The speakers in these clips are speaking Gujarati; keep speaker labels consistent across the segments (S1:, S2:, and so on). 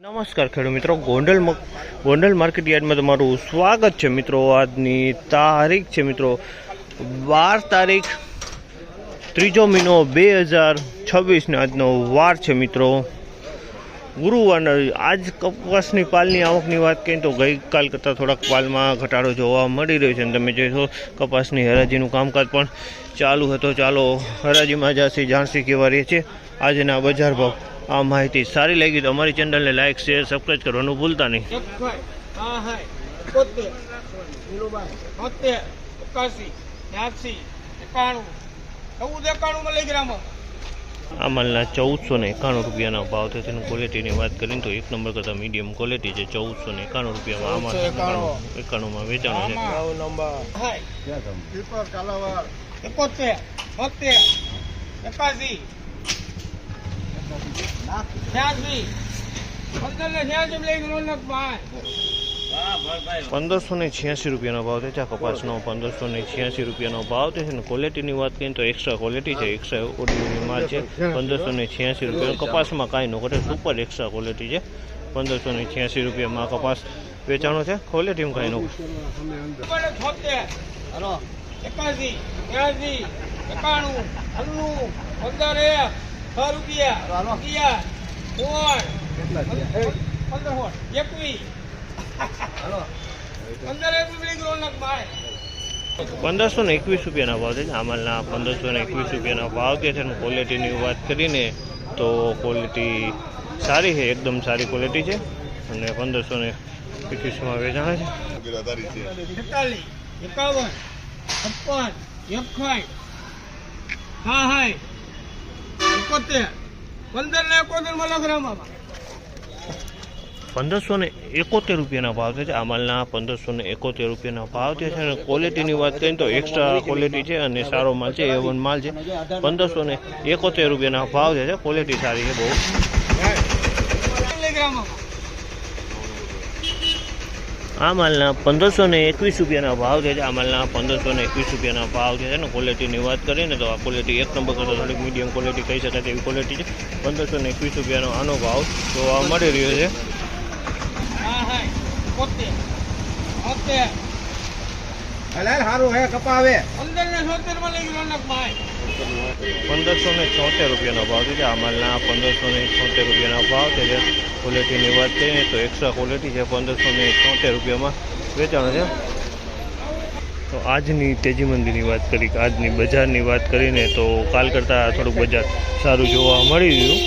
S1: નમસ્કાર ખેડૂત મિત્રો, ગોંડલ માર્કેટ યાર્ડમાં તમારું સ્વાગત છે મિત્રો। આજની તારીખ છે મિત્રો 12 તારીખ 3 મહિનો 2026 ને આજનો વાર છે મિત્રો ગુરુવારના। આજ કપાસની પાલની આવકની વાત કરીએ તો ગઈકાલ કરતાં થોડાક પાલમાં ઘટાડો જોવા મળી રહ્યો છે અને તમે જોશો કપાસની હરાજીનું કામકાજ પણ ચાલુ હતો। ચાલો હરાજીમાં જાણસી કેવા રહે છે આજના બજાર ભાવ। આ માહિતી સારી લાગી તો અમારી ચેનલને લાઈક શેર સબસ્ક્રાઈબ કરવાનું ભૂલતા નહીં। આ માલના 1491 રૂપિયાના ભાવ છે। તેની ક્વોલિટીની વાત કરીએ તો 1 નંબર કરતાં મીડિયમ ક્વોલિટી છે। 1491 રૂપિયામાં આ માલ 91માં વેચાણો છે। 1586 રૂપિયાનો ભાવ છે। કપાસનો 1586 રૂપિયાનો ભાવ છે। ક્વોલિટીની વાત કરીએ તો એક્સ્ટ્રા ક્વોલિટી છે, એક્સ્ટ્રા ઓર્ડિનરી માલ છે। 1586 રૂપિયા કપાસમાં કાંઈ ન ઘટે, સુપર એક્સ્ટ્રા ક્વોલિટી છે। 1586 રૂપિયામાં કપાસ વેચાણો છે। ક્વોલિટીમાં કાંઈ ન ₹1521 રૂપિયાના ભાવ છે। આ માલના 1521 રૂપિયાના ભાવ છે। ક્વોલિટીની વાત કરીને તો ક્વોલિટી સારી છે, એકદમ સારી ક્વોલિટી છે અને 1521માં વેચાણ છે। 1571 રૂપિયાના ભાવ છે। આ માલના 1571 રૂપિયાના ભાવ છે અને ક્વોલિટીની વાત કરીએ તો એક્સ્ટ્રા ક્વોલિટી છે અને સારો માલ છે, A1 માલ છે। 1571 રૂપિયાના ભાવ છે। ક્વોલિટી સારી છે બહુ। આ માલના 1521 રૂપિયાના ભાવ છે। આ માલના 1521 રૂપિયાના ભાવ છે અને ક્વોલિટીની વાત કરીએ ને તો આ ક્વોલિટી 1 નંબર કરતાં થોડીક મીડિયમ ક્વોલિટી કહી શકાય તેવી ક્વોલિટી છે। 1521 રૂપિયાનો આનો ભાવ જોવા મળી રહ્યો છે। 1576 રૂપિયાનો ભાવ છે। આ માલના 1576 રૂપિયાના ભાવ છે। ક્વોલિટીની વાત કરીએ તો એક્સ્ટ્રા ક્વોલિટી છે। 1576 રૂપિયામાં વેચાણ છે। તો આજની તેજી મંદીની વાત કરી, આજની બજારની વાત કરીને તો કાલ કરતાં થોડુંક બજાર સારું જોવા મળી રહ્યું।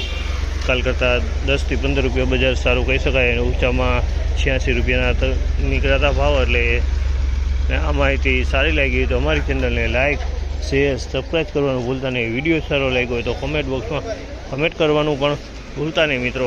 S1: કાલ કરતાં 10 થી 15 રૂપિયા બજાર સારું કહી શકાય અને ઊંચામાં 86 રૂપિયાના નીકળ્યા ભાવ। એટલે આ માહિતી સારી લાગી તો અમારી ચેનલને લાઈક શેર સબસ્ક્રાઈબ કરવાનું ભૂલતા નહીં। વિડીયો સારો લાગ્યો હોય તો કોમેન્ટ બોક્સમાં કમેન્ટ કરવાનું પણ ભૂલતા નહીં મિત્રો।